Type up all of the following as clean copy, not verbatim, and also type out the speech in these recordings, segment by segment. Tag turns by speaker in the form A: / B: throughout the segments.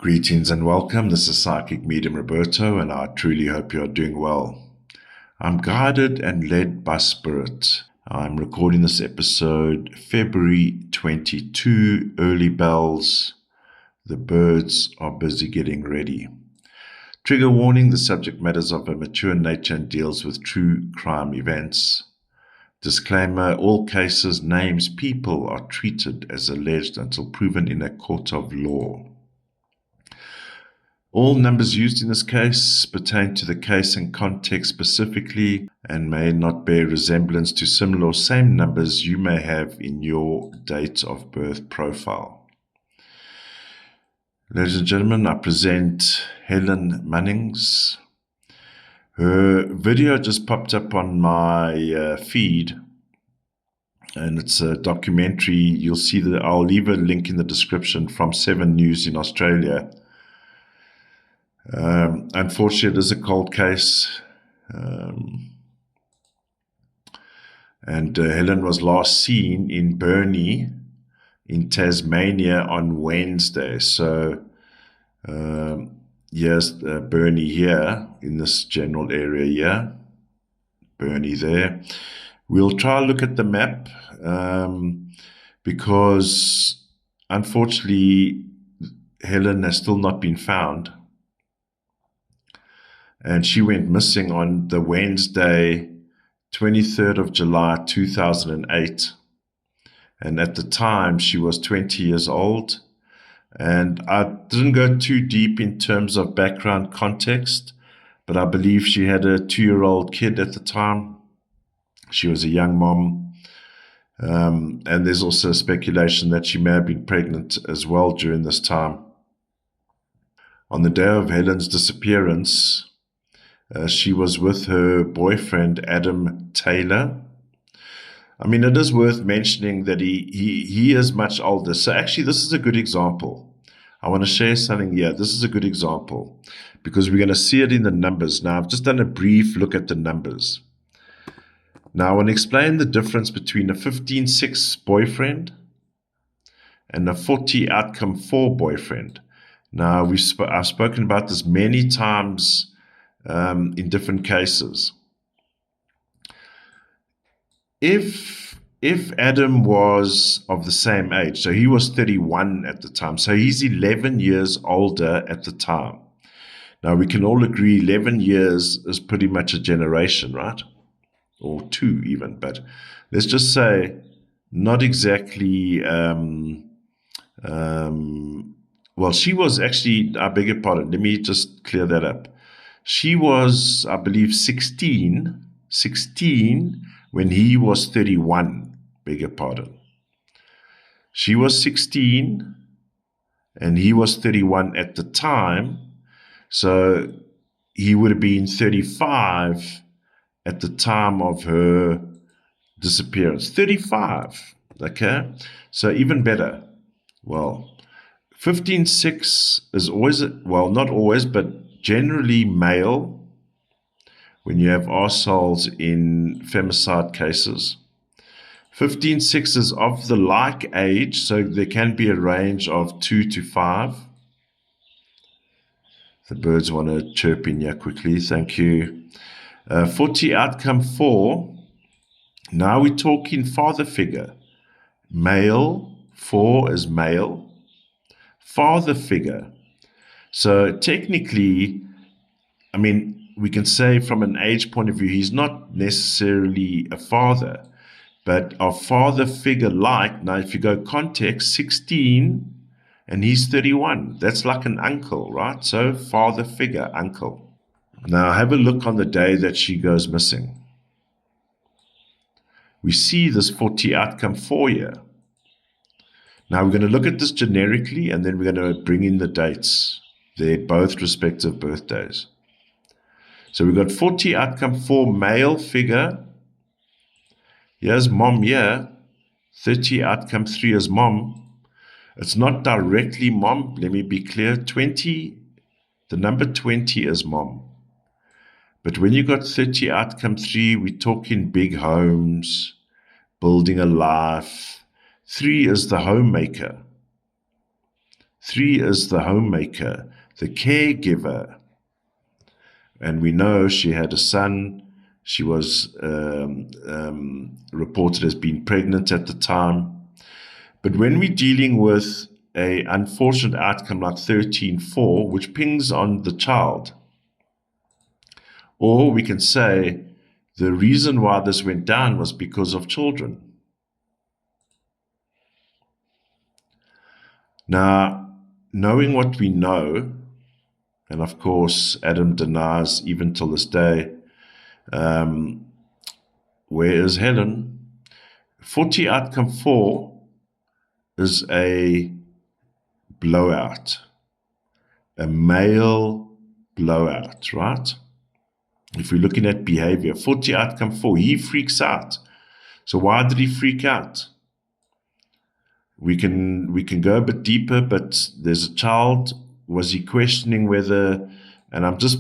A: Greetings and welcome. This is Psychic Medium Roberto, and I truly hope you are doing well. I'm guided and led by Spirit. I'm recording this episode February 22, early bells. The birds are busy getting ready. Trigger warning, the subject matter is of a mature nature and deals with true crime events. Disclaimer, all cases, names, people are treated as alleged until proven in a court of law. All numbers used in this case pertain to the case and context specifically and may not bear resemblance to similar or same numbers you may have in your date of birth profile. Ladies and gentlemen, I present Helen Munnings. Her video just popped up on my feed, and it's a documentary. You'll see that I'll leave a link in the description from 7 News in Australia. Unfortunately, it is a cold case, and Helen was last seen in Burnie in Tasmania on Wednesday. So here's Burnie here in this general area here, Burnie there. We'll try to look at the map because unfortunately Helen has still not been found. And she went missing on the Wednesday, 23rd of July, 2008. And at the time, she was 20 years old. And I didn't go too deep in terms of background context, but I believe she had a 2-year-old kid at the time. She was a young mom. And there's also speculation that she may have been pregnant as well during this time. On the day of Helen's disappearance, she was with her boyfriend, Adam Taylor. I mean, it is worth mentioning that he is much older. So actually, this is a good example. I want to share something here. This is a good example because we're going to see it in the numbers. Now, I've just done a brief look at the numbers. Now, I want to explain the difference between a 15-6 boyfriend and a 40 outcome 4 boyfriend. Now, I've spoken about this many times in different cases. If Adam was of the same age, so he was 31 at the time, so he's 11 years older at the time. Now, we can all agree 11 years is pretty much a generation, right? Or 2 even, but let's just say not exactly, well, she was actually, I beg your pardon, let me just clear that up. She was, I believe, 16 when he was 31, beg your pardon. She was 16 and he was 31 at the time, so he would have been 35 at the time of her disappearance. 35, okay? So even better. Well, 15-6 is always, well, not always, but generally male when you have arseholes in femicide cases. 15-6 is of the like age, so there can be a range of 2 to 5. The birds want to chirp in here quickly, thank you. 40 outcome 4, now we're talking father figure. Male, 4 is male. Father figure. So technically, I mean, we can say from an age point of view, he's not necessarily a father, but a father figure like, now if you go context, 16 and he's 31. That's like an uncle, right? So father figure, uncle. Now have a look on the day that she goes missing. We see this 40 outcome 4 here. Now we're going to look at this generically and then we're going to bring in the dates. They're both respective birthdays. So we've got 40 outcome 4 male figure. Here's mom here. 30 outcome 3 is mom. It's not directly mom. Let me be clear. 20, the number 20 is mom. But when you got 30 outcome 3, we're talking big homes, building a life. 3 is the homemaker. 3 is the homemaker, the caregiver. And we know she had a son. She was reported as being pregnant at the time. But when we're dealing with an unfortunate outcome like 13-4, which pings on the child, or we can say the reason why this went down was because of children. Now, knowing what we know, and of course, Adam denies even till this day, where is Helen? 40 outcome 4 is a blowout, a male blowout, right? If we're looking at behavior, 40 outcome 4, he freaks out. So why did he freak out? We can go a bit deeper, but there's a child. Was he questioning whether, and this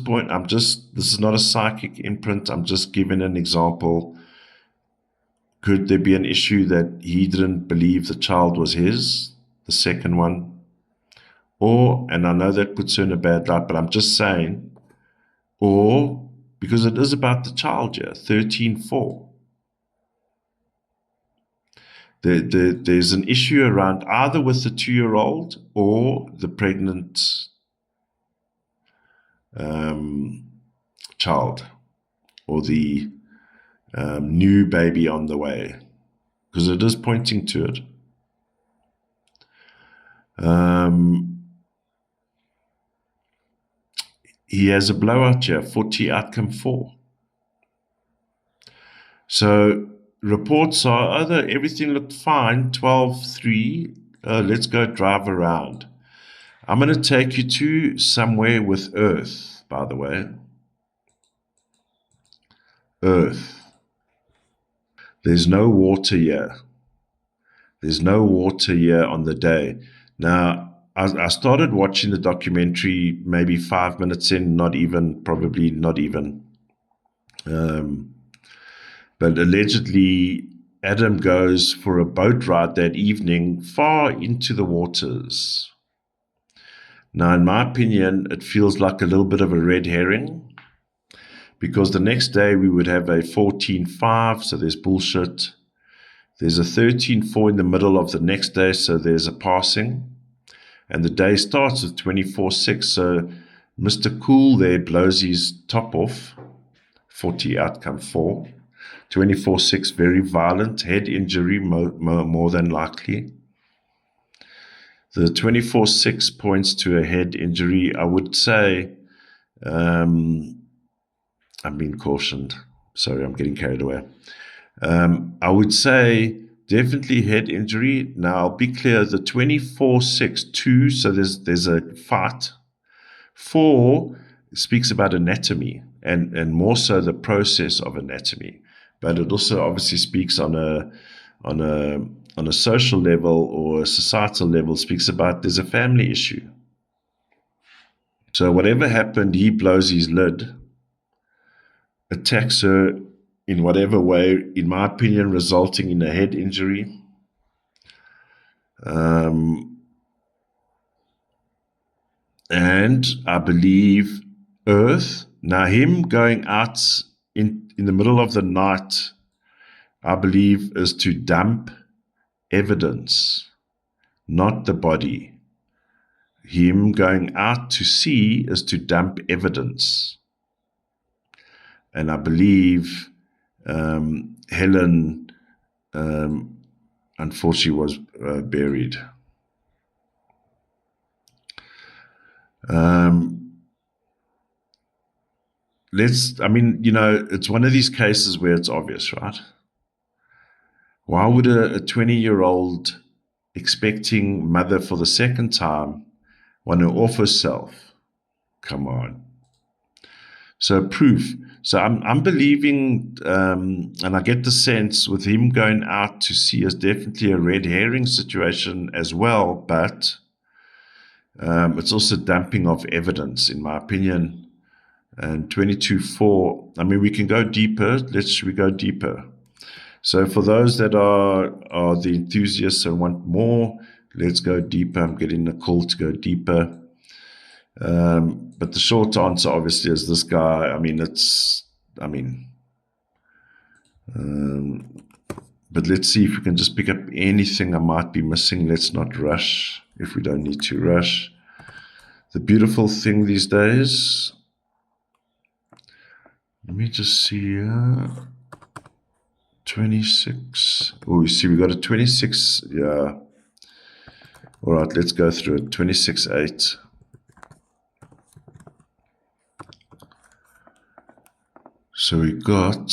A: is not a psychic imprint, I'm just giving an example. Could there be an issue that he didn't believe the child was his, the second one? Or, and I know that puts her in a bad light, but I'm just saying, or, because it is about the child here, 13-4. There's an issue around either with the 2-year-old or the pregnant child, or the new baby on the way, because it is pointing to it. He has a blowout here, 40 outcome 4. So reports are, everything looked fine, 12-3, let's go drive around. I'm going to take you to somewhere with Earth, by the way. Earth. There's no water here. There's no water here on the day. Now, I started watching the documentary maybe 5 minutes in, probably not even. But allegedly, Adam goes for a boat ride that evening far into the waters. Now, in my opinion, it feels like a little bit of a red herring, because the next day we would have a 14-5, so there's bullshit. There's a 13-4 in the middle of the next day, so there's a passing. And the day starts with 24-6, so Mr. Cool there blows his top off, 40 outcome 4. 24-6, very violent, head injury more than likely. The 24-6 points to a head injury. I would say, I'm being cautioned. Sorry, I'm getting carried away. I would say definitely head injury. Now, I'll be clear, the 24-6, 2, so there's a fight. 4 speaks about anatomy, and more so the process of anatomy. But it also obviously speaks on a social level or a societal level, speaks about there's a family issue. So whatever happened, he blows his lid, attacks her in whatever way, in my opinion, resulting in a head injury. And I believe Earth, now him going out in the middle of the night, I believe, is to dump evidence, not the body. Him going out to sea is to dump evidence. And I believe Helen, unfortunately, was buried. It's one of these cases where it's obvious, right? Why would a 20-year-old expecting mother for the second time want to off herself? Come on. So proof. So I'm believing, and I get the sense with him going out to sea is definitely a red herring situation as well, but it's also dumping of evidence, in my opinion. And 22-4, we can go deeper. Should we go deeper? So for those that are the enthusiasts and want more, Let's go deeper. I'm getting a call to go deeper. But the short answer, obviously, is this guy. But let's see if we can just pick up anything I might be missing. Let's not rush if we don't need to rush. The beautiful thing these days, let me just see here. 26. Oh, you see, we got a 26. Yeah. All right, let's go through it. 26-8. So we got,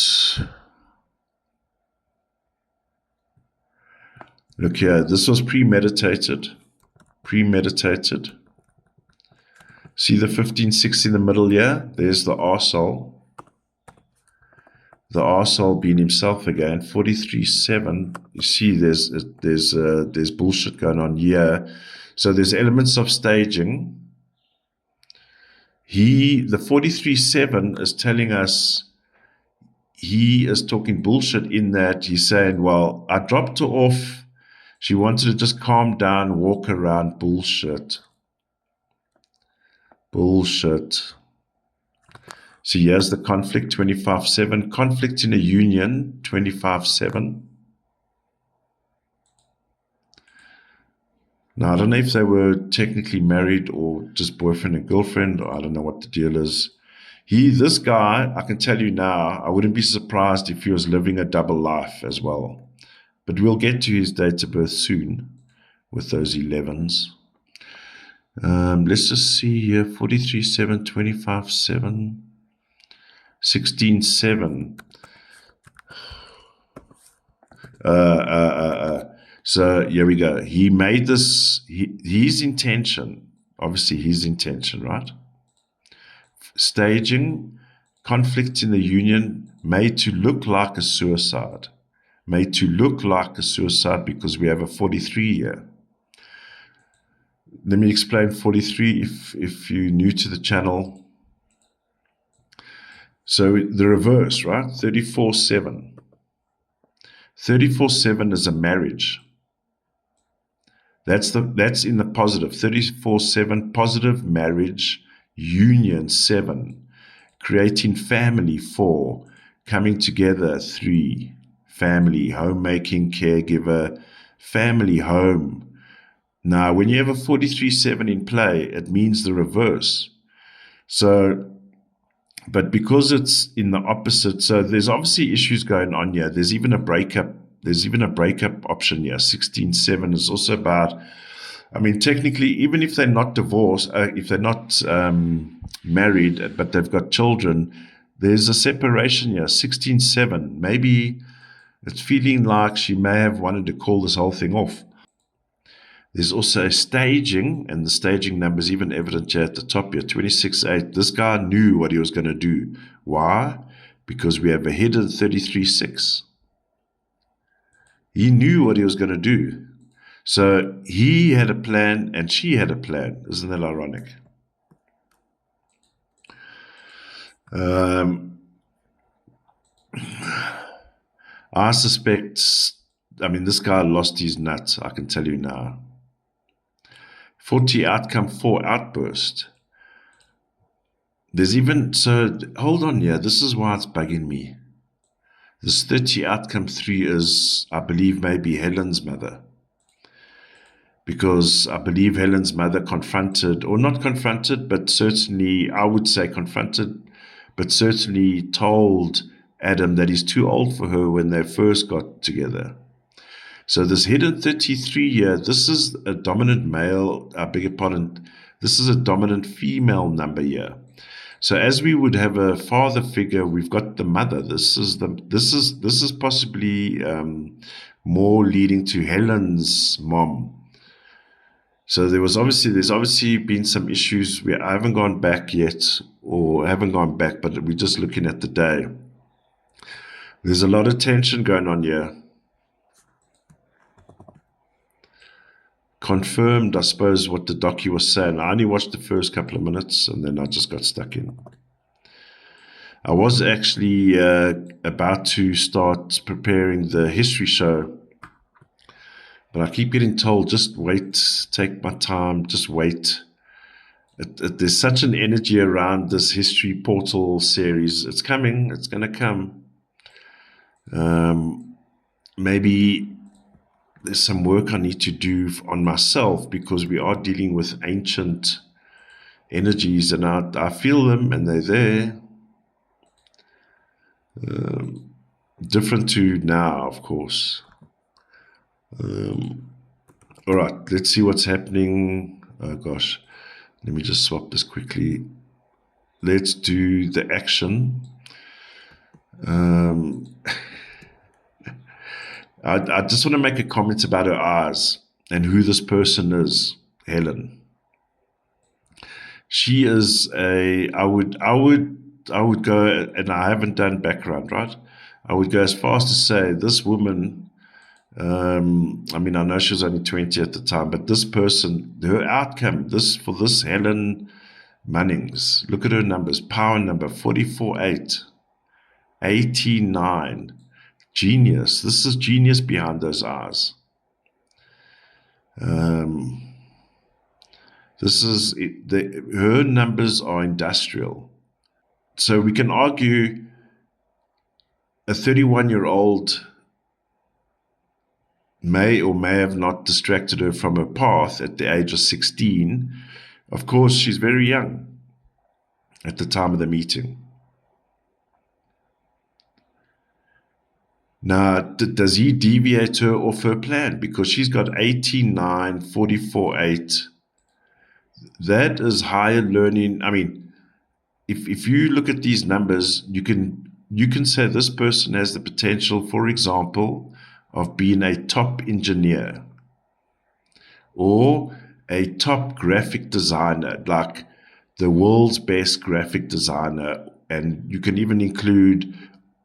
A: look here, this was premeditated. Premeditated. See the 15-6 in the middle here? There's the arsehole. The arsehole being himself again. 43-7. You see, there's bullshit going on here. So there's elements of staging. The 43-7 is telling us he is talking bullshit in that he's saying, well, I dropped her off. She wanted to just calm down, walk around. Bullshit. Bullshit. So here's the conflict, 25-7. Conflict in a union, 25-7. Now, I don't know if they were technically married or just boyfriend and girlfriend, or I don't know what the deal is. This guy, I can tell you now, I wouldn't be surprised if he was living a double life as well. But we'll get to his date of birth soon with those 11s. Let's just see here, 43-7, 25-7, 16-7. So here we go. He made this, his intention, obviously his intention, right? Staging conflict in the union made to look like a suicide. Made to look like a suicide because we have a 43 here. Let me explain 43 if you're new to the channel. So the reverse, right? 34-7. 34-7 is a marriage. That's in the positive. 34-7, positive marriage, union 7, creating family 4, coming together 3, family, homemaking, caregiver, family, home. Now, when you have a 43-7 in play, it means the reverse. So, but because it's in the opposite, so there's obviously issues going on here. There's even a breakup. There's even a breakup option here. 16-7 is also about, I mean, technically, even if they're not divorced, if they're not married, but they've got children, there's a separation here. 16-7. Maybe it's feeling like she may have wanted to call this whole thing off. There's also a staging, and the staging number is even evident here at the top here, 26-8. This guy knew what he was going to do. Why? Because we have a hidden 33-6. He knew what he was going to do. So he had a plan and she had a plan. Isn't that ironic? I suspect, I mean, this guy lost his nut, I can tell you now. 40 outcome 4 outburst. There's even, so hold on here, this is why it's bugging me. This 30 outcome 3 is, I believe, maybe Helen's mother. Because I believe Helen's mother confronted, or not confronted, but certainly, I would say confronted, but certainly told Adam that he's too old for her when they first got together. So this hidden 33 here, this is a dominant male, I beg your pardon, this is a dominant female number here. So as we would have a father figure, we've got the mother. This is possibly more leading to Helen's mom. So there's obviously been some issues where I haven't gone back yet, or haven't gone back, but we're just looking at the day. There's a lot of tension going on here. Confirmed, I suppose, what the docu was saying. I only watched the first couple of minutes and then I just got stuck in. I was actually about to start preparing the history show, But I keep getting told, just wait, take my time, just wait. There's such an energy around this history portal series. It's coming. It's going to come. Maybe there's some work I need to do on myself, because we are dealing with ancient energies, and I feel them, and they're there. Different to now, of course. All right, let's see what's happening. Oh gosh, let me just swap this quickly. Let's do the action. I just want to make a comment about her eyes and who this person is, Helen. She is I would go, and I haven't done background, right? I would go as far as to say this woman, I know she was only 20 at the time, but this person, her outcome, for this Helen Munnings, look at her numbers, power number 44-8, 89, genius. This is genius behind those eyes. Her numbers are industrial. So we can argue a 31-year-old may or may have not distracted her from her path at the age of 16. Of course, she's very young at the time of the meeting. Now, does he deviate her off her plan? Because she's got 18, 9, 44, 8. That is higher learning. I mean, if you look at these numbers, you can say this person has the potential, for example, of being a top engineer or a top graphic designer, like the world's best graphic designer. And you can even include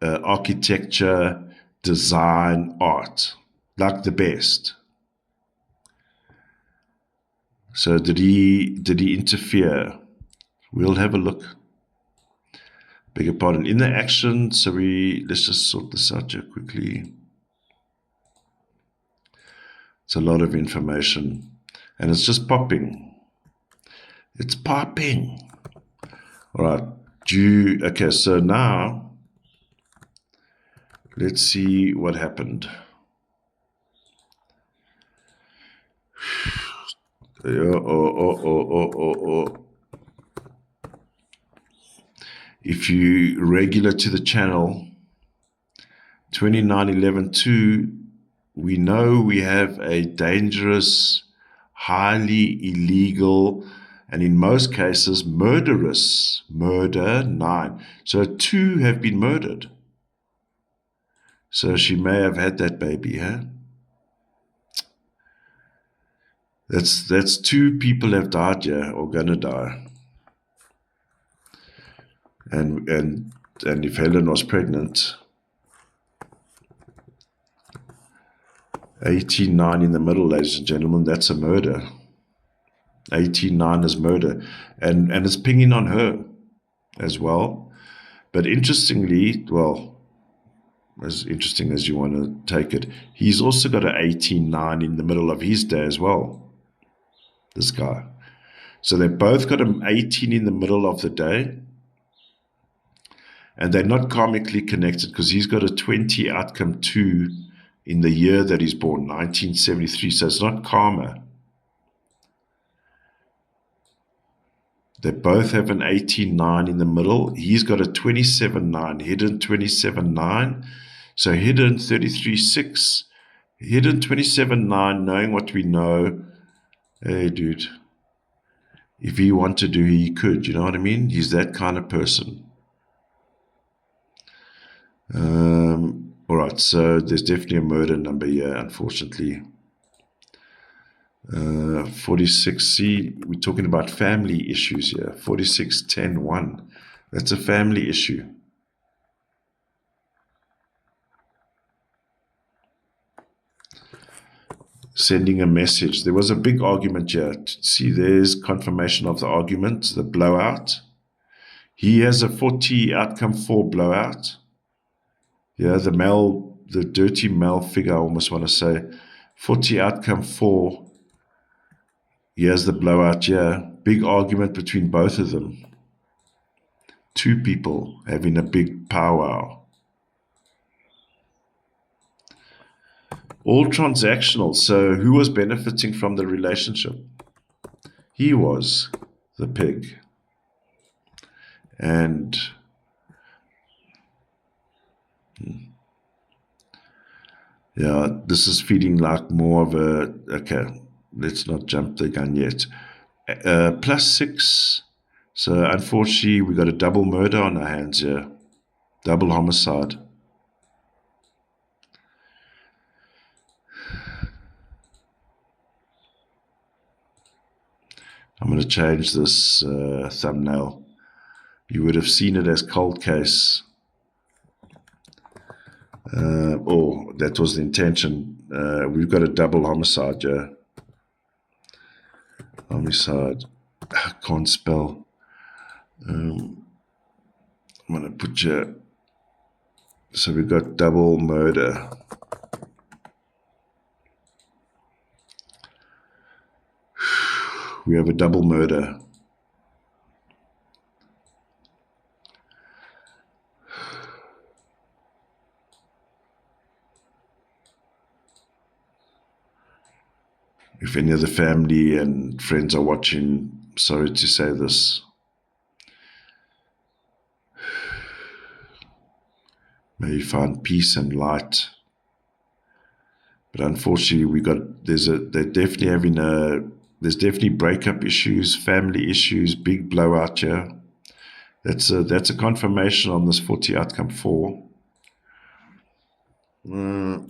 A: architecture, design, art, like the best. So did he interfere? We'll have a look. Beg your pardon. In the action, let's just sort this out here quickly. It's a lot of information, and it's just popping. It's popping. All right. Okay, so now let's see what happened. If you regular to the channel, 2911-2, we know we have a dangerous, highly illegal, and in most cases murderous, murder 9. So 2 have been murdered. So she may have had that baby, huh? That's 2 people have died here, or gonna die. And if Helen was pregnant, 18-9 in the middle, ladies and gentlemen, that's a murder. 18-9 is murder. And it's pinging on her as well. But interestingly, well, as interesting as you want to take it, he's also got an 18-9 in the middle of his day as well, this guy. So they both got an 18 in the middle of the day. And they're not karmically connected, because he's got a 20 outcome 2 in the year that he's born, 1973. So it's not karma. They both have an 18-9 in the middle. He's got a 27-9, hidden 27-9. So hidden 33-6, hidden 27-9, knowing what we know. Hey, dude. If he wanted to, he could. You know what I mean? He's that kind of person. All right, so there's definitely a murder number here, unfortunately. 46, see, we're talking about family issues here. 46-10-1. That's a family issue. Sending a message. There was a big argument here. See, there's confirmation of the argument, the blowout. He has a 40 outcome 4 blowout. Yeah, the dirty male figure, I almost want to say, 40 outcome 4. Here's the blowout here. Big argument between both of them. Two people having a big powwow. All transactional. So who was benefiting from the relationship? He was, the pig. And yeah, this is feeling like more of a, okay, let's not jump the gun yet. +6. So unfortunately, we got a double murder on our hands here. Double homicide. I'm going to change this thumbnail. You would have seen it as cold case. Or that was the intention. We've got a double homicide here. Homicide. I can't spell. I'm going to put here. So we've got double murder. We have a double murder. If any of the family and friends are watching, sorry to say this. May you find peace and light. But unfortunately, there's definitely breakup issues, family issues, big blowout here. That's a confirmation on this 40 outcome 4.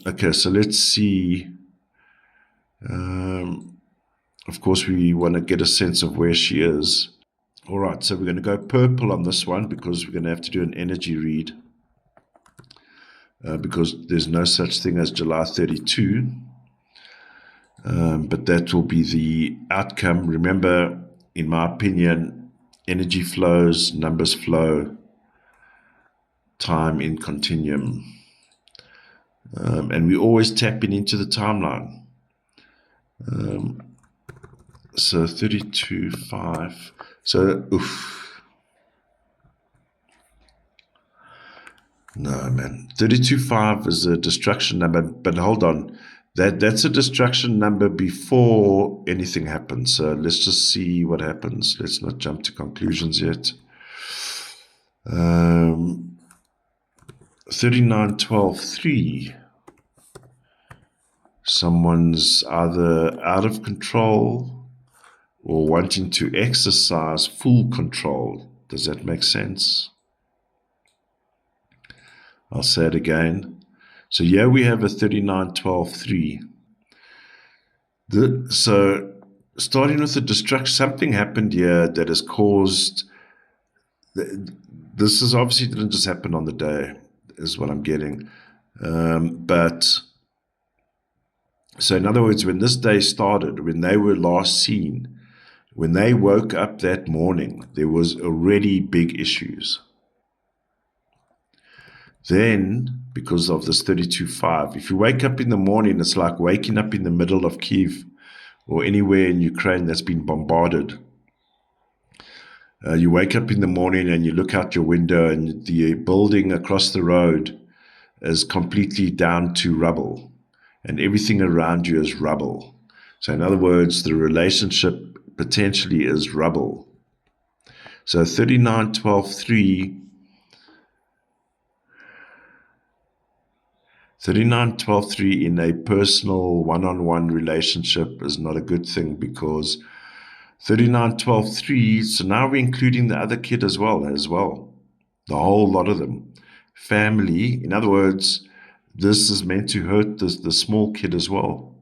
A: Okay, so let's see. Of course, we want to get a sense of where she is. All right, so we're going to go purple on this one because we're going to have to do an energy read. Because there's no such thing as July 32. But that will be the outcome. Remember, in my opinion, energy flows, numbers flow, time in continuum. And we're always tapping into the timeline. So 32.5. So, oof. No, man. 32.5 is a destruction number, but hold on. That's a destruction number before anything happens. So let's just see what happens. Let's not jump to conclusions yet. 39.12.3. Someone's either out of control or wanting to exercise full control. Does that make sense? I'll say it again. So here we have a 39.12.3. So starting with the destruction, something happened here that has caused. This is obviously didn't just happen on the day, is what I'm getting. But so in other words, when this day started, when they were last seen, when they woke up that morning, there was already big issues. Then, because of this 32.5, if you wake up in the morning, it's like waking up in the middle of Kyiv or anywhere in Ukraine that's been bombarded. You wake up in the morning and you look out your window and the building across the road is completely down to rubble and everything around you is rubble. So in other words, the relationship potentially is rubble. So 39.12.3 39.12.3 in a personal one-on-one relationship is not a good thing because 39.12.3, so now we're including the other kid as well, the whole lot of them. Family, in other words, this is meant to hurt the small kid as well.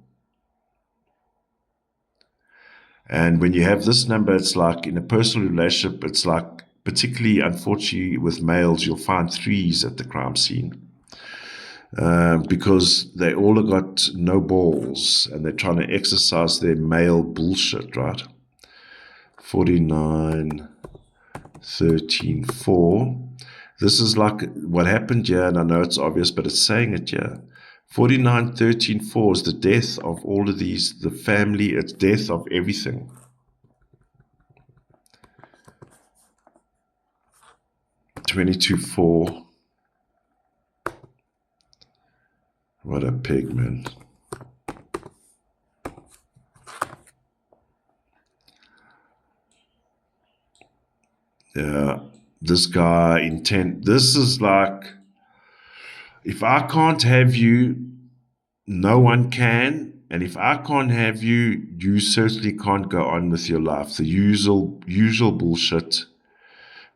A: And when you have this number, it's like in a personal relationship, it's like, particularly unfortunately with males, you'll find 3s at the crime scene. Because they all have got no balls and they're trying to exercise their male bullshit, right? 49.13.4. This is like what happened here, and I know it's obvious, but it's saying it here. 4913-4 is the death of all of these, the family, it's death of everything. 22-4. What a pig, man. Yeah, this guy intent. This is like, if I can't have you, no one can. And if I can't have you, you certainly can't go on with your life. The usual bullshit.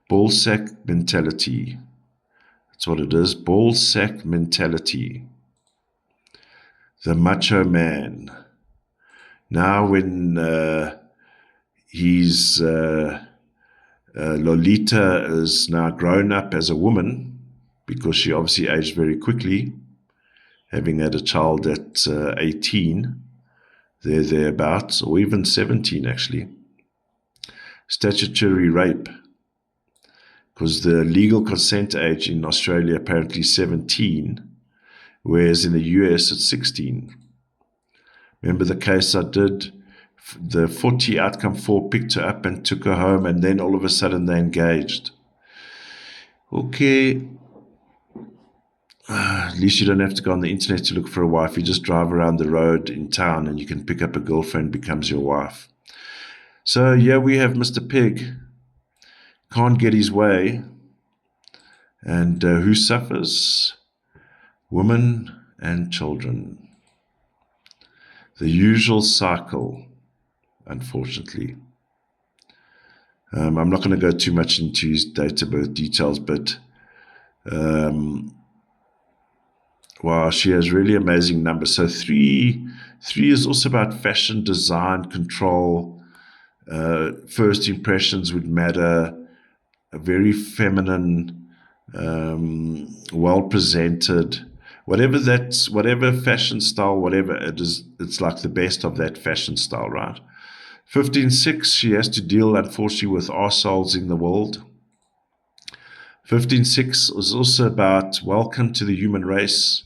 A: Ballsack mentality. That's what it is. Ballsack mentality. The macho man. Now when Lolita is now grown up as a woman, because she obviously aged very quickly, having had a child at 18, thereabouts, or even 17 actually. Statutory rape, because the legal consent age in Australia apparently 17, whereas in the US it's 16. Remember the case I did? The 40 outcome 4 picked her up and took her home, and then all of a sudden they engaged. Okay. At least you don't have to go on the internet to look for a wife. You just drive around the road in town and you can pick up a girlfriend, becomes your wife. So yeah, we have Mr. Pig. Can't get his way. And who suffers? Women and children. The usual cycle, unfortunately. I'm not going to go too much into his date of birth details, but wow, she has really amazing numbers. So three is also about fashion, design, control. First impressions would matter. A very feminine, well presented. Whatever fashion style, whatever it is, it's like the best of that fashion style, right? 15-6, she has to deal, unfortunately, with arseholes in the world. 15-6 is also about welcome to the human race.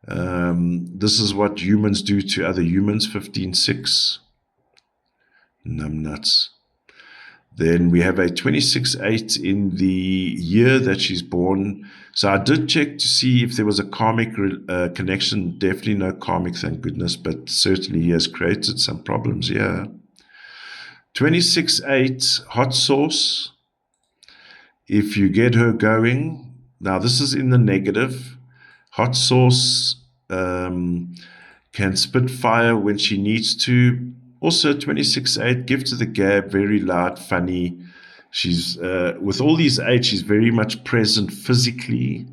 A: This is what humans do to other humans. 15-6. Numbnuts. Then we have a 26-8 in the year that she's born. So I did check to see if there was a karmic connection. Definitely no karmic, thank goodness, but certainly he has created some problems here. 26-8, hot sauce. If you get her going, now this is in the negative. Hot sauce can spit fire when she needs to. Also 26-8, give to the gab, very loud, funny. She's, with all these 8, she's very much present physically.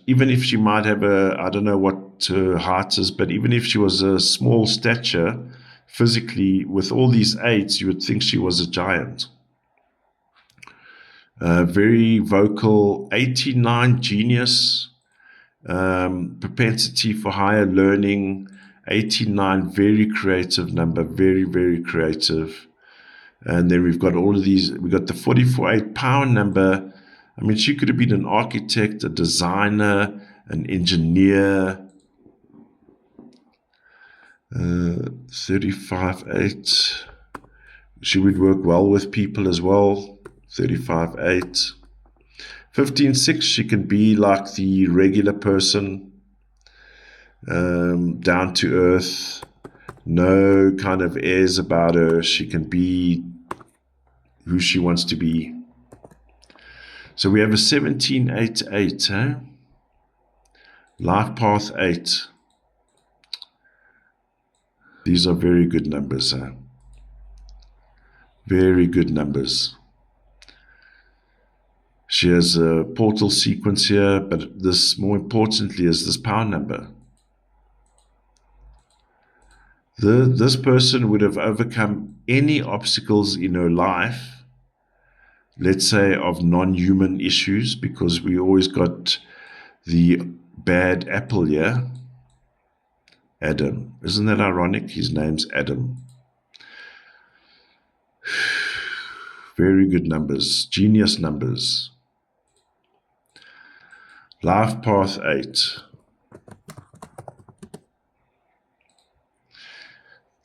A: Even if she might have I don't know what her height is, but even if she was a small stature, physically, with all these 8s, you would think she was a giant. Very vocal, 89, genius, propensity for higher learning, 89, very creative number, very, very creative. And then we've got all of these, we've got the 44-8 power number. I mean, she could have been an architect, a designer, an engineer. 35-8, she would work well with people as well. 35-8. 15-6, she can be like the regular person, down to earth, no kind of airs about her. She can be who she wants to be. So we have a 17-8-8, huh? Life path 8. These are very good numbers, huh? Very good numbers. She has a portal sequence here, but this, more importantly, is this power number. This person would have overcome any obstacles in her life, let's say of non-human issues, because we always got the bad apple here. Adam. Isn't that ironic? His name's Adam. Very good numbers. Genius numbers. Life path 8.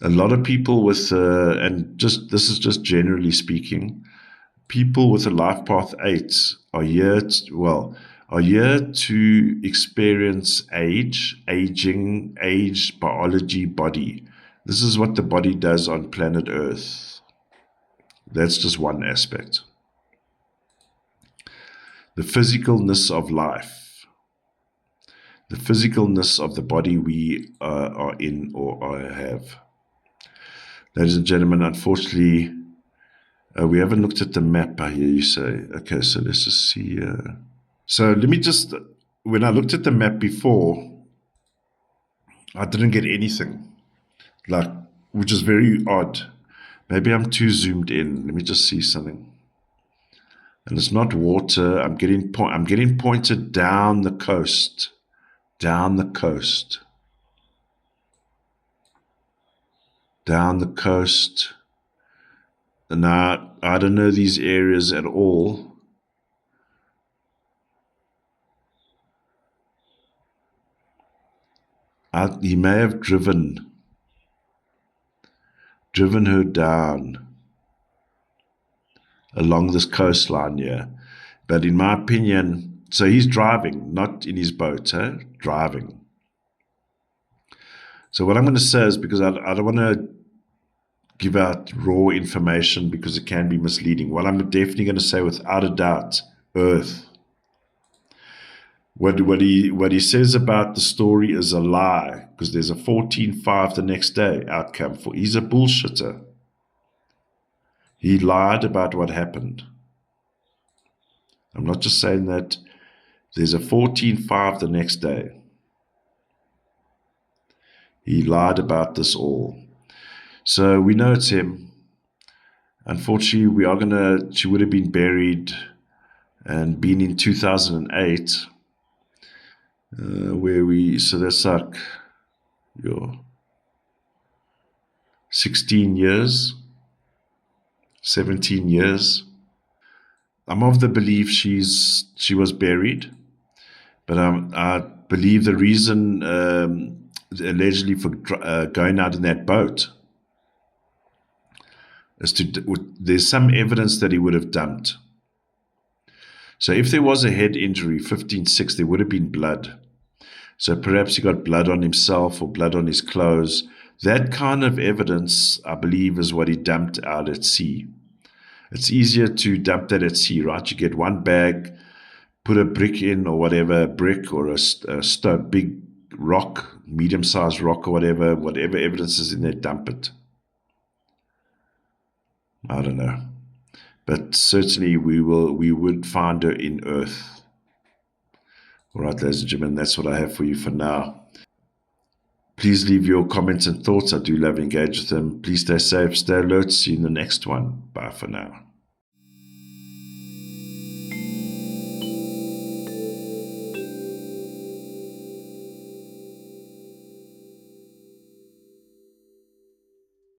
A: A lot of people with, this is just generally speaking, people with a life path 8 are here to experience aging, age, biology, body. This is what the body does on planet Earth. That's just one aspect. The physicalness of life, the physicalness of the body we are in or have. Ladies and gentlemen, unfortunately, we haven't looked at the map, I hear you say. Okay, so let's just see. So let me just, when I looked at the map before, I didn't get anything, which is very odd. Maybe I'm too zoomed in. Let me just see something. And it's not water. I'm getting pointed down the coast. Down the coast. Down the coast. And I don't know these areas at all. He may have driven her down along this coastline here. But in my opinion, so he's driving, not in his boat, driving. So what I'm going to say is, because I don't want to give out raw information because it can be misleading. What I'm definitely going to say without a doubt, Earth. What he says about the story is a lie, because there's a 14-5 the next day outcome. He's a bullshitter. He lied about what happened. I'm not just saying that. There's a 14-5 the next day. He lied about this all. So we know it's him. Unfortunately, she would have been buried and been in 2008, so that's like 16 years, 17 years. I'm of the belief she was buried, but I believe the reason allegedly for going out in that boat is there's some evidence that he would have dumped. So if there was a head injury, 15-6, there would have been blood. So perhaps he got blood on himself or blood on his clothes. That kind of evidence, I believe, is what he dumped out at sea. It's easier to dump that at sea, right? You get one bag, put a brick in or whatever, a brick or a stone, big rock, medium-sized rock or whatever evidence is in there, dump it. I don't know. But certainly we would find her in Earth. All right, ladies and gentlemen, that's what I have for you for now. Please leave your comments and thoughts. I do love engage with them. Please stay safe, stay alert. See you in the next one. Bye for now.